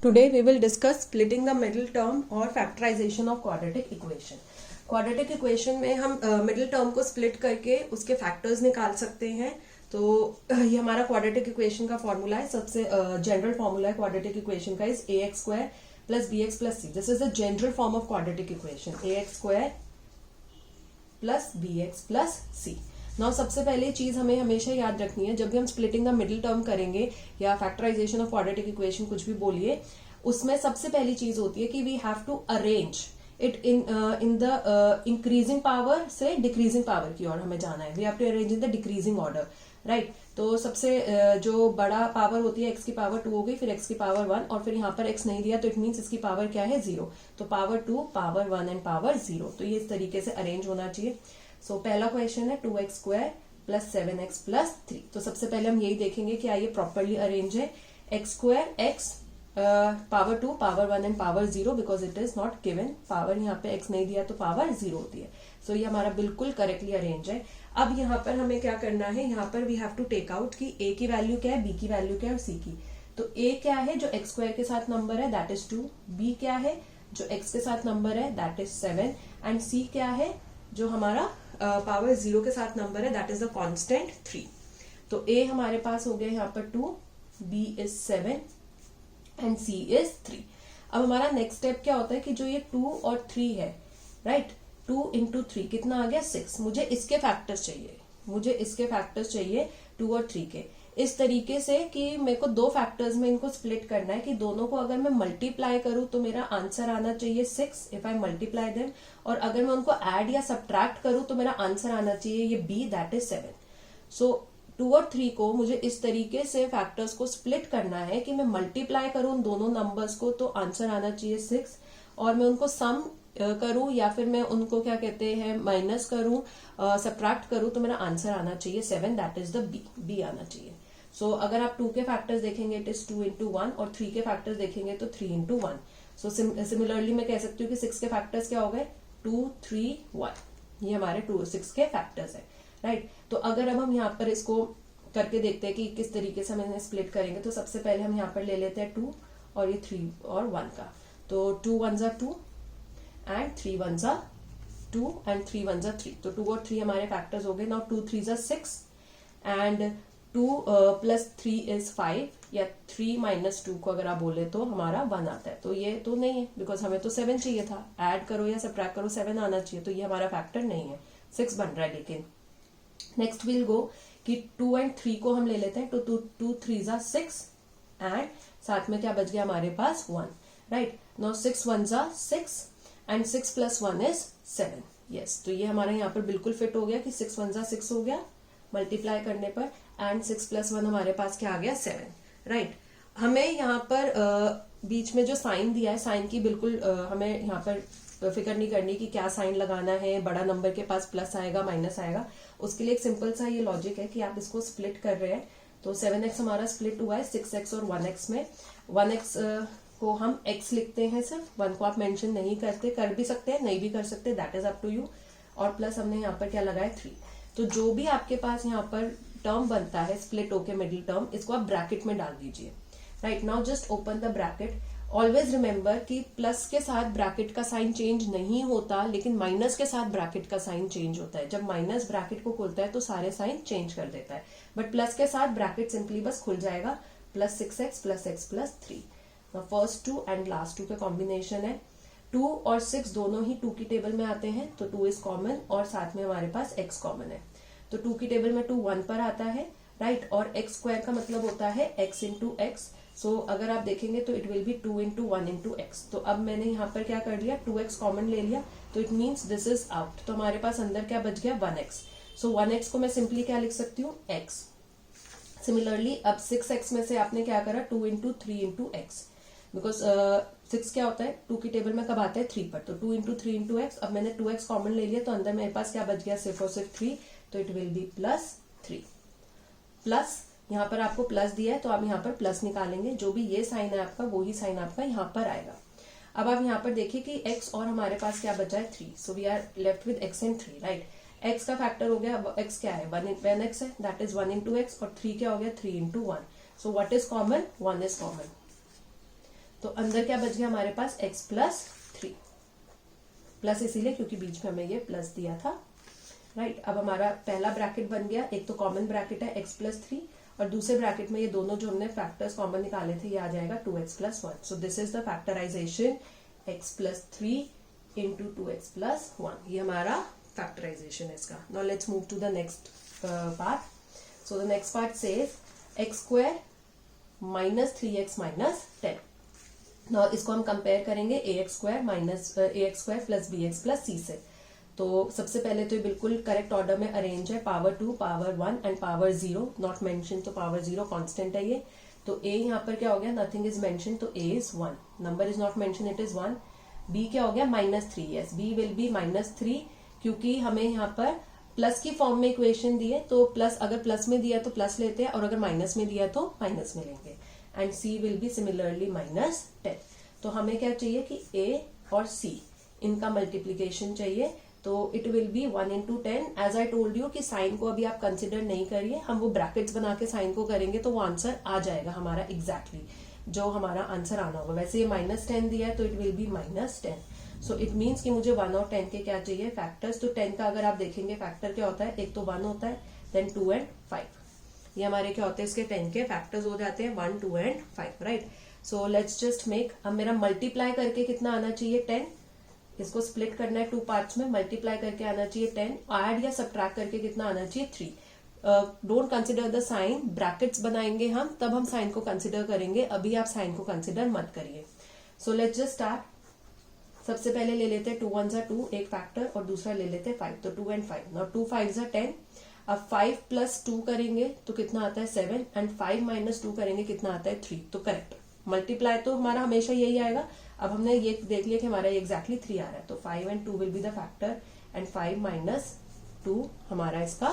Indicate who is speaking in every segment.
Speaker 1: Today we will discuss splitting the middle term or factorization of quadratic equation. Quadratic equation में हम middle term को split करके उसके factors निकाल सकते हैं. तो ये हमारा क्वाड्रेटिक इक्वेशन का फॉर्मूला है. सबसे जनरल फॉर्मूला है क्वाड्रेटिक इक्वेशन का is ax square plus bx plus c. This is the general form of quadratic equation, ax square plus bx plus c. Now सबसे पहले चीज हमें हमेशा याद रखनी है, जब भी हम स्प्लिटिंग द मिडिल टर्म करेंगे या फैक्टराइजेशन ऑफ क्वाड्रेटिक इक्वेशन कुछ भी बोलिए, उसमें सबसे पहली चीज होती है कि we have to arrange it in the increasing power से डिक्रीजिंग पावर की ओर हमें जाना है. We have to arrange in the decreasing order, right. तो सबसे जो बड़ा पावर होती है x की पावर 2 हो गई, फिर x की पावर 1 और फिर यहाँ पर x नहीं दिया तो इट मीन्स इसकी पावर क्या है 0. तो पावर 2, पावर 1 एंड पावर 0. तो ये इस तरीके से अरेंज होना चाहिए. सो पहला क्वेश्चन है 2x square plus 7x plus 3. तो सबसे पहले हम यही देखेंगे कि ये प्रॉपरली अरेंज है. x square x power 2, power 1 and power 0 because it is not given. Power यहाँ पे x नहीं दिया तो पावर 0 होती है. सो ये हमारा बिल्कुल करेक्टली अरेंज है. अब यहाँ पर हमें क्या करना है, यहाँ पर we have to take out कि a की वैल्यू क्या है, b की वैल्यू क्या है और c की. तो a क्या है जो x स्क्वायर के साथ नंबर है, दैट इज 2. b क्या है जो x के साथ नंबर है, दैट इज 7. एंड c क्या है जो हमारा पावर 0 के साथ नंबर है, दैट इज द कांस्टेंट 3. तो a हमारे पास हो गया यहाँ पर 2, b is 7 and c is 3. अब हमारा नेक्स्ट स्टेप क्या होता है कि जो ये 2 और 3 है, राइट, 2 इंटू 3 कितना आ गया 6. मुझे इसके फैक्टर्स चाहिए 2 और 3 के. इस तरीके से कि मेरे को दो फैक्टर्स में इनको स्प्लिट करना है कि दोनों को अगर मैं मल्टीप्लाई करूं तो मेरा आंसर आना चाहिए 6 इफ आई मल्टीप्लाई देम, और अगर मैं उनको ऐड या सब्ट्रैक्ट करूं तो मेरा आंसर आना चाहिए ये b, दैट इज 7. सो 2 और 3 को मुझे इस तरीके से फैक्टर्स को स्प्लिट करना है कि मैं मल्टीप्लाई करूं उन दोनों नंबर्स को तो आंसर आना चाहिए 6, और मैं उनको सम करूं या फिर मैं उनको क्या कहते हैं माइनस करूं, सब्ट्रैक्ट करूं तो मेरा आंसर आना चाहिए 7, दैट इज द b आना चाहिए. सो अगर आप 2 के फैक्टर्स देखेंगे इट इज 2 इंटू 1 और 3 के फैक्टर्स देखेंगे तो 3 इंटू 1. सो सिमिलरली मैं कह सकती हूँ कि 6 के फैक्टर्स क्या हो गए 2, 3, 1. ये हमारे 6 के फैक्टर्स है, राइट. तो अगर अब हम यहाँ पर इसको करके देखते हैं कि किस तरीके से हम इन्हें स्प्लिट करेंगे, तो सबसे पहले हम यहाँ पर ले लेते हैं 2 और ये 3 और 1 का. तो 2 1 जा 2 एंड 3 1 जा 2 एंड 3 1 जा 3. तो 2 और 3 हमारे फैक्टर्स हो गए. नाउ 2 3 जा 6 एंड 2 प्लस 3 इज 5, या 3 माइनस 2 को अगर आप बोले तो हमारा 1 आता है. तो ये तो नहीं है बिकॉज हमें तो 7 चाहिए था. ऐड करो या सब्ट्रैक्ट करो 7 आना चाहिए, तो ये हमारा फैक्टर नहीं है, 6 बन रहा है. लेकिन नेक्स्ट विल गो कि 2 एंड 3 को हम ले लेते हैं. तो 2 3 जा 6 एंड साथ में क्या बच गया हमारे पास 1, राइट. नाउ 6 1 जा 6 एंड 6 प्लस 1 इज 7. यस, तो ये हमारा यहाँ पर बिल्कुल फिट हो गया कि 6 1 जा 6 हो गया मल्टीप्लाई करने पर, एंड 6 प्लस 1 हमारे पास क्या आ गया 7, राइट. हमें यहाँ पर बीच में जो साइन दिया है, साइन की बिल्कुल हमें यहाँ पर फिक्र नहीं करनी कि क्या साइन लगाना है, बड़ा नंबर के पास प्लस आएगा माइनस आएगा. उसके लिए एक सिंपल सा ये लॉजिक है कि आप इसको स्प्लिट कर रहे हैं. तो 7x हमारा स्प्लिट हुआ है 6x और 1x में. 1x को हम x लिखते हैं सिर्फ, 1 को आप मेंशन नहीं करते, कर भी सकते हैं नहीं भी कर सकते, that is up to you. और प्लस हमने यहाँ पर क्या लगाया 3. तो जो भी आपके पास यहाँ पर टर्म बनता है स्प्लिट होके मिडिल टर्म, इसको आप ब्रैकेट में डाल दीजिए. Right, now just open the bracket. Always remember कि प्लस के साथ ब्रैकेट का साइन चेंज नहीं होता, लेकिन माइनस के साथ ब्रैकेट का साइन चेंज होता है. जब माइनस ब्रैकेट को खोलता है तो सारे साइन चेंज कर देता है, बट प्लस के साथ ब्रैकेट सिंपली बस खुल जाएगा. Plus 6x plus x plus 3. First 2 and last 2 का कॉम्बिनेशन है. 2 और 6 दोनों ही 2 की टेबल में आते हैं, तो 2 इज कॉमन और साथ में हमारे पास x कॉमन है. तो 2 की टेबल में 2 1 पर आता है, राइट. और x स्क्वायर का मतलब होता है x इंटू एक्स. सो अगर आप देखेंगे तो it will B 2 into 1 into x. तो अब मैंने यहाँ पर क्या कर लिया 2x कॉमन ले लिया, तो it means this is out. तो हमारे पास अंदर क्या बच गया 1x. सो 1x को मैं सिंपली क्या लिख सकती हूँ x. सिमिलरली अब 6x में से आपने क्या करा 2 इंटू 3 इंटू एक्स, बिकॉज 6 क्या होता है 2 की टेबल में कब आता है 3 पर. तो 2 इंटू 3 इंटू एक्स. अब मैंने 2x कॉमन ले लिया तो अंदर मेरे पास क्या बच गया सिर्फ और सिर्फ 3. तो it will B plus 3. Plus यहाँ पर आपको प्लस दिया है तो आप यहाँ पर प्लस निकालेंगे, जो भी ये साइन है आपका वही साइन आपका यहाँ पर आएगा. अब आप यहाँ पर देखिए कि x और हमारे पास क्या बचा है 3. So we are left with x and 3, right. x का फैक्टर हो गया, x क्या है 1x है, दैट इज 1 इंटू एक्स, और 3 क्या हो गया 3 into 1. So what is common 1 is common. तो अंदर क्या बच गया हमारे पास x प्लस 3, प्लस इसीलिए क्योंकि बीच में हमें ये प्लस दिया था, राइट। अब हमारा पहला ब्रैकेट बन गया, एक तो कॉमन ब्रैकेट है x प्लस 3 और दूसरे ब्रैकेट में ये दोनों जो हमने फैक्टर्स कॉमन निकाले थे ये आ जाएगा 2x plus 1। So this is the factorization x plus 3 into 2x plus 1, ये हमारा फैक्टराइजेशन है इसका। Now let's move to the next part. So the next part says x square minus 3x minus 10। Now इसको हम compare करेंगे ax square plus bx plus c से। तो सबसे पहले तो ये बिल्कुल करेक्ट ऑर्डर में अरेंज है, power 2, power 1 and power 0 not mention, तो पावर 0 कांस्टेंट है ये। तो a यहाँ पर क्या हो गया, नथिंग इज मेंशन, तो a is 1, number is not mention, it is 1। b क्या हो गया, -3, यस b विल बी -3 क्योंकि हमें यहाँ पर प्लस की फॉर्म में इक्वेशन दी है, तो प्लस अगर प्लस में दिया तो प्लस लेते हैं और अगर माइनस में दिया तो माइनस में लेंगे। And c will be similarly -10। तो हमें क्या चाहिए कि a और c इनका मल्टीप्लीकेशन चाहिए, तो it will be 1 into 10। As I told you कि साइन को अभी आप कंसिडर नहीं करिए, हम वो ब्रैकेट्स बना के साइन को करेंगे तो वो आंसर आ जाएगा हमारा एग्जैक्टली जो हमारा आंसर आना होगा। वैसे ये -10 दिया है तो it will B -10। So it means कि मुझे 1 और 10 के क्या चाहिए, फैक्टर्स। तो 10 का अगर आप देखेंगे फैक्टर क्या होता है, एक तो 1 होता है, देन 2 एंड 5। ये हमारे क्या होते हैं, इसके 10 के फैक्टर्स हो जाते हैं 1, 2 and 5, right. So let's just make, अब मेरा मल्टीप्लाई करके कितना आना चाहिए 10, इसको स्प्लिट करना है 2 पार्ट्स में, मल्टीप्लाई करके आना चाहिए 10, ऐड या सब्ट्रैक्ट करके कितना आना चाहिए 3। Don't consider the sign, brackets बनाएंगे हम तब हम साइन को कंसिडर करेंगे, अभी आप साइन को कंसिडर मत करिए। सो लेट्स जस्ट स्टार्ट। सबसे पहले ले लेते हैं 2 1 2 एक फैक्टर और दूसरा ले लेते हैं 5, तो 2 एंड 5। नाउ 2 5 10। अब 5 प्लस 2 करेंगे तो कितना आता है 7 एंड 5 माइनस 2 करेंगे कितना आता है 3। तो करेक्ट मल्टीप्लाई तो हमारा हमेशा यही आएगा। अब हमने ये देख लिया कि हमारा एग्जैक्टली 3 आ रहा है, तो 5 and 2 will be the factor and 5 minus 2 हमारा इसका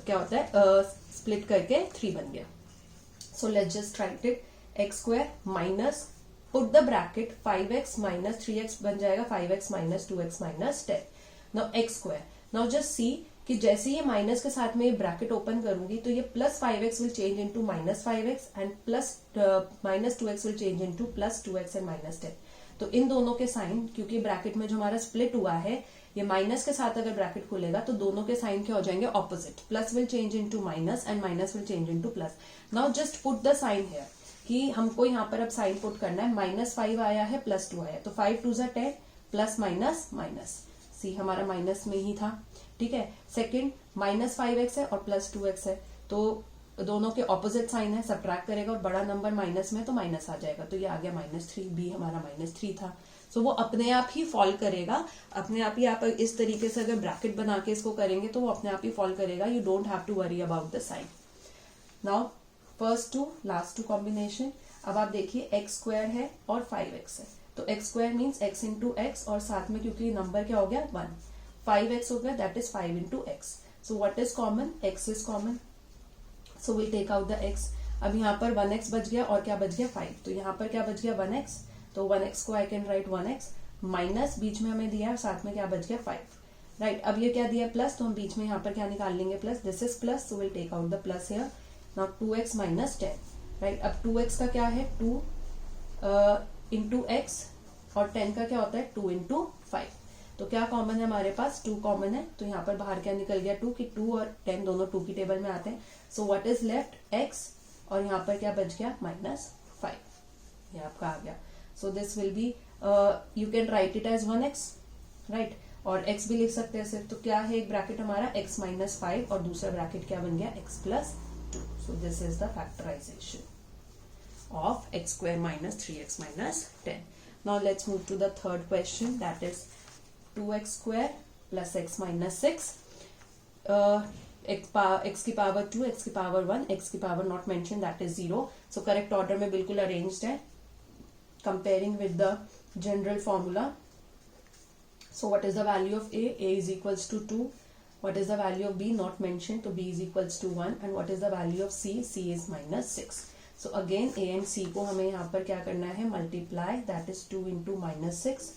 Speaker 1: क्या होता है, स्प्लिट करके 3 बन गया। सो let's just right it, x square minus put the bracket 5x minus 3x बन जाएगा 5x minus 2x minus 10। Now x square, now just see कि जैसे ये माइनस के साथ में ये ब्रैकेट ओपन करूंगी तो ये plus 5x will change into minus 5x and plus minus 2x will change into plus 2x and minus 10। तो इन दोनों के साइन, क्योंकि ब्रैकेट में जो हमारा स्प्लिट हुआ है ये माइनस के साथ अगर ब्रैकेट खुलेगा तो दोनों के साइन क्या हो जाएंगे, opposite. Plus will change into minus and minus will change into plus. Now just put the sign here कि हमको यहाँ पर अब साइन पुट करना है, -5 आया है प्लस 2 आया, तो 5 2 10 प्लस माइनस माइनस, सी हमारा माइनस में ही था, ठीक है। सेकंड -5x है और प्लस 2x है, तो दोनों के ऑपोजिट साइन है, सब्ट्रैक्ट करेगा और बड़ा नंबर माइनस में तो माइनस आ जाएगा, तो ये आ गया -3, बी हमारा -3 था। सो वो अपने आप ही फॉल करेगा, अपने आप ही आप इस तरीके से अगर ब्रैकेट बना के इसको करेंगे तो वो अपने आप ही फॉल करेगा। You don't have to worry about the sign. Now first two last two combination. अब आप देखिए एक्स स्क्वायर है और 5x है, तो x square means x into x और साथ में क्योंकि नंबर क्या हो गया 1, 5x हो गया, that is 5 into x. So what is common, x is common, so will take out the x। अब यहाँ पर 1x बच गया और क्या बच गया 5, तो यहाँ पर क्या बच गया 1x, तो 1x को I can write 1x minus बीच में हमें दिया है और साथ में क्या बच गया 5, राइट। अब ये क्या दिया प्लस, तो हम बीच में यहाँ पर क्या निकाल लेंगे plus, this is plus, so will take out the plus here. Now 2x minus 10, right. अब 2x का क्या है 2 इंटू एक्स और 10 का क्या होता है 2 इंटू 5, तो क्या कॉमन है हमारे पास 2 कॉमन है, तो यहाँ पर बाहर क्या निकल गया 2 कि 2 और 10 दोनों 2 की टेबल में आते हैं। सो व्हाट इज लेफ्ट x और यहाँ पर क्या बच गया -5, ये आपका आ गया। So this will be, you can write it as 1x, right, और x भी लिख सकते हैं सिर्फ। तो क्या है एक ब्रैकेट हमारा x माइनस 5 और दूसरा ब्रैकेट क्या बन गया x plus 2। So this is the factorization of x square minus 3x minus 10. Now let's move to the third question, that is 2x square plus x minus 6, x की power 2, x की power 1, x की power not mentioned, that is 0. So correct order में बिल्कुल arranged है, comparing with the general formula. So what is the value of a is equals to 2. What is the value of b, not mentioned, so b is equals to 1. And what is the value of c is minus 6. So again a and c को हमें यहाँ पर क्या करना है multiply, that is 2 into -6,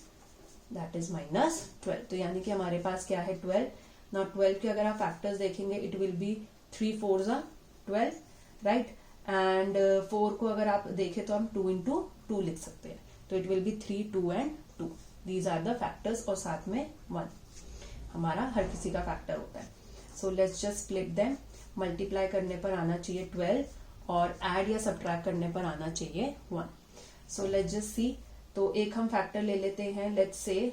Speaker 1: that is -12। तो यानी कि हमारे पास क्या है 12। नाउ 12 के अगर आप फैक्टर्स देखेंगे it will be 3 4 12, right, and 4 को अगर आप देखें तो हम 2 इंटू 2 लिख सकते हैं, तो it will be 3, 2 and 2. These are the factors, और साथ में 1 हमारा हर किसी का फैक्टर होता है. So let's just split them. Multiply करने पर आना चाहिए 12 और ऐड या सब्ट्रैक्ट करने पर आना चाहिए 1. सो लेट्स जस्ट सी. तो एक हम फैक्टर ले लेते हैं, let's say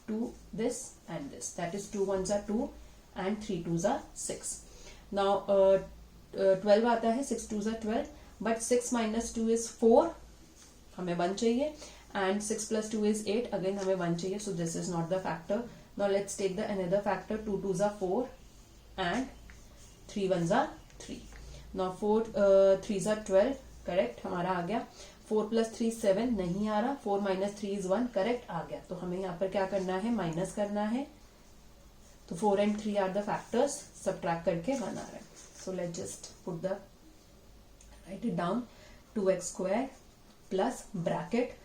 Speaker 1: 2 this and this, that is 2 1s are 2 and 3 2s are 6. Now 12 आता है, 6 2s are 12, but 6 minus 2 is 4, हमें 1 चाहिए, and 6 plus 2 is 8, again हमें 1 चाहिए, so this is not the factor. Now let's take the another factor. 2 2s are 4 and 3 1s are 3. Now 4 3s are 12, correct हमारा आ गया. 4 plus 3 7, नहीं आ रहा. 4 minus 3 is 1, correct आ गया. तो हमें यहाँ पर क्या करना है, माइनस करना है. तो 4 and 3 are the factors, subtract करके 1 आ रहा है. So let's just put the write it down. 2x square plus bracket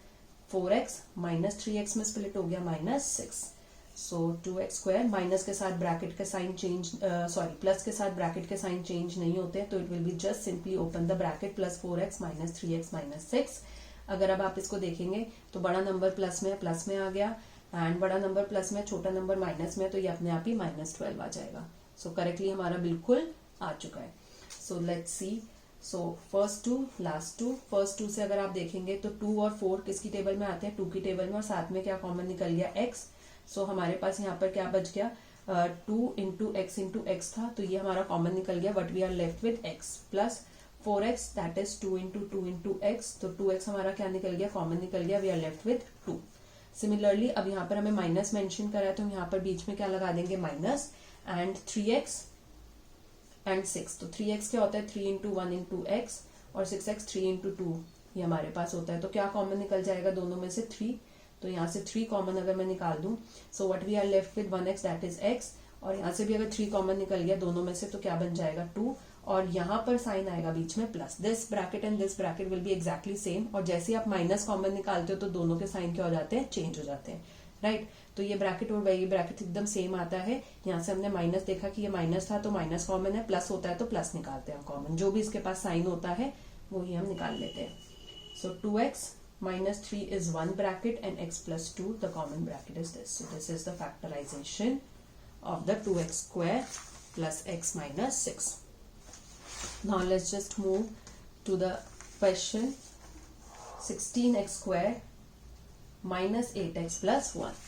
Speaker 1: 4x minus 3x में स्प्लिट हो गया -6. सो 2x स्क्वायर, माइनस के साथ ब्रैकेट का साइन चेंज, सॉरी प्लस के साथ ब्रैकेट के साइन चेंज नहीं होते, तो it will be just simply open the bracket plus 4x minus 3x minus 6. अगर अब आप इसको देखेंगे तो बड़ा नंबर प्लस में आ गया, एंड बड़ा नंबर प्लस में, छोटा नंबर माइनस में, तो ये अपने आप ही -12 आ जाएगा. सो करेक्टली हमारा बिल्कुल आ चुका है. So let's see. So first 2 last 2. First 2 से अगर आप देखेंगे तो 2 और 4 किसकी टेबल में आते हैं, 2 की टेबल में, और साथ में क्या कॉमन निकल गया, x. सो हमारे पास यहाँ पर क्या बच गया, 2 इंटू एक्स था, तो ये हमारा कॉमन निकल गया, but we are left with x plus 4x, that is 2 into x. तो 2x हमारा क्या निकल गया, कॉमन निकल गया, we are left with 2. Similarly अब यहाँ पर हमें माइनस मेंशन करा है, तो हम यहाँ पर बीच में क्या लगा देंगे, माइनस, एंड 3x एंड 6. तो 3x क्या होता है, 3 इंटू 1 इंटू एक्स, और 6x 3 इंटू 2 ये हमारे पास होता है. तो क्या कॉमन निकल जाएगा दोनों में से, 3. तो यहाँ से 3 कॉमन अगर मैं निकाल दूं, so what we are left with 1x, that is x. और यहाँ से भी अगर 3 कॉमन निकल गया दोनों में से, तो क्या बन जाएगा, 2. और यहाँ पर साइन आएगा बीच में plus. This bracket and this bracket will be exactly same, और जैसे आप माइनस कॉमन निकालते हो तो दोनों के साइन क्या हो जाते हैं, चेंज हो जाते हैं, राइट. तो ये ब्रैकेट और ये ब्रैकेट एकदम सेम आता है. यहाँ से हमने माइनस देखा कि ये माइनस था, तो माइनस कॉमन है, प्लस होता है तो प्लस निकालते हैं कॉमन. जो भी इसके पास साइन होता है वो ही हम निकाल लेते हैं. सो 2x minus 3 is 1 bracket, and x plus 2, the common bracket is this. So this is the factorization of the 2x square plus x minus 6. Now let's just move to the question. 16x square minus 8x plus 1.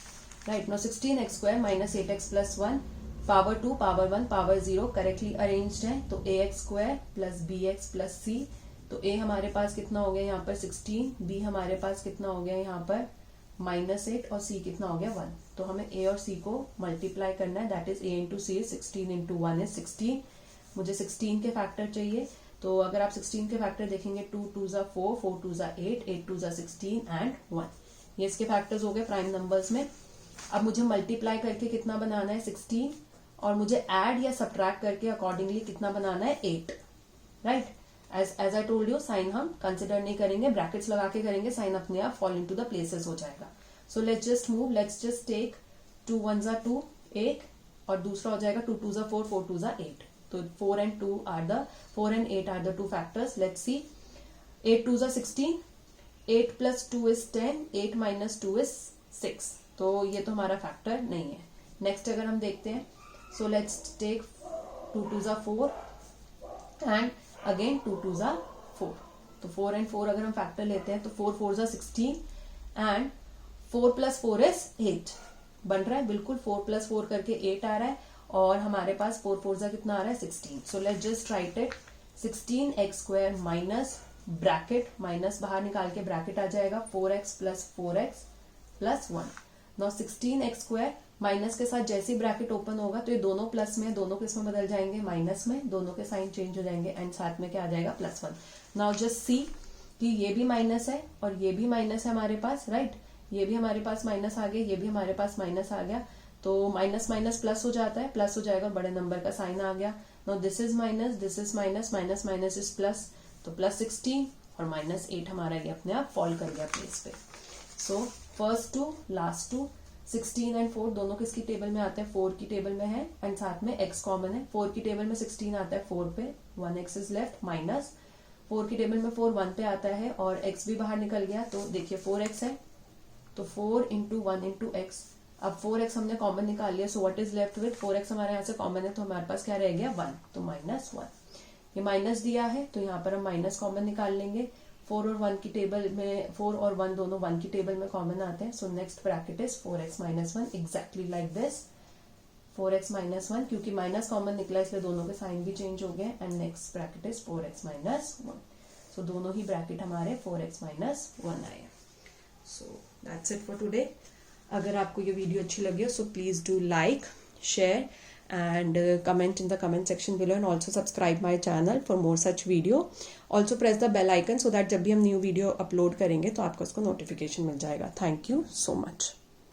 Speaker 1: Right, now 16x square minus 8x plus 1, power 2, power 1, power 0 correctly arranged है. तो ax square plus bx plus c. तो a हमारे पास कितना हो गया यहाँ पर 16, b हमारे पास कितना हो गया यहाँ पर -8, और c कितना हो गया 1. तो हमें a और c को मल्टीप्लाई करना है, that is a into c. 16 into 1 is 16. मुझे 16 के फैक्टर चाहिए, तो अगर आप 16 के फैक्टर देखेंगे, 2 2s are 4, 4 2s are 8, 8 2s are 16 and 1. ये इसके फैक्टर्स हो गए प्राइम नंबर्स में. अब मुझे मल्टीप्लाई करके कितना बनाना है, 16, और मुझे ऐड या सब्ट्रैक्ट करके अकॉर्डिंगली कितना बनाना है, 8, right. As I told you, sign हम कंसिडर नहीं करेंगे, ब्रैकेट्स लगा के करेंगे, साइन अपने आप फॉल इनटू द प्लेसेस हो जाएगा. So let's just move, let's just take 2 1s are 2, 8, और दूसरा हो जाएगा 2 2s are 4, 4 2s are 8. तो 4 and 8 are the two factors. Let's see. 8 2s are 16, 8 plus 2 is 10, 8 minus 2 is 6. तो ये तो हमारा फैक्टर नहीं है. नेक्स्ट अगर हम देखते हैं, so let's take 2 2s are 4 and again 2 2s are 4. तो 4 and 4 अगर हम फैक्टर लेते हैं, तो 4 4s are 16 and 4 plus 4 is 8 बन रहा है. बिल्कुल 4 plus 4 करके 8 आ रहा है, और हमारे पास 4 4s कितना आ रहा है, 16. सो let's just right it. 16x square minus bracket, minus बाहर निकाल के ब्रैकेट आ जाएगा, 4x plus 4x plus 1. Now 16x square minus के साथ जैसे ब्रैकेट ओपन होगा, तो ये दोनों प्लस में, दोनों किस में बदल जाएंगे, माइनस में. दोनों के साइन चेंज हो जाएंगे, एंड साथ में क्या आ जाएगा, +1. नाउ जस्ट सी कि ये भी माइनस है और ये भी माइनस है हमारे पास, राइट. ये भी हमारे पास माइनस आ गया, ये भी हमारे पास माइनस आ गया. तो माइनस माइनस प्लस हो जाता है, प्लस हो जाएगा, बड़े नंबर का साइन आ गया. Now this is minus, this is minus, minus minus is plus, तो +16 और -8 हमारा ये अपने आप फॉल कर गया प्लेस पे. सो फर्स्ट 2 लास्ट 2, 16 एंड 4 दोनों किसकी टेबल में आते हैं, 4 की टेबल में है, एंड साथ में x कॉमन है. 4 की टेबल में 16 आता है 4 पे, 1x इज लेफ्ट, माइनस 4 की टेबल में 4 1 पे आता है और x भी बाहर निकल गया, तो देखिए 4x है, तो 4 इंटू 1 इंटू एक्स। अब 4x हमने कॉमन निकाल लिया, सो what is left with 4x हमारे यहाँ से कॉमन है, तो हमारे पास क्या रह गया 1, तो -1। ये माइनस दिया है तो यहाँ पर हम माइनस कॉमन निकाल लेंगे। 4 और 1 की टेबल में 4 और 1 दोनों 1 की टेबल में कॉमन आते हैं, so next bracket is 4x minus 1, exactly like this 4x minus 1, क्योंकि माइनस कॉमन निकला इसलिए दोनों के साइन भी चेंज हो गए, and next bracket is 4x minus 1। सो दोनों ही ब्रैकेट हमारे 4x माइनस 1 आए। So that's it for today. अगर आपको ये वीडियो अच्छी लगी हो so please do like, share and comment in the comment section below, and also subscribe my channel for more such video. Also press the bell icon so that जब भी हम new video upload करेंगे तो आपको उसको notification मिल जाएगा। Thank you so much.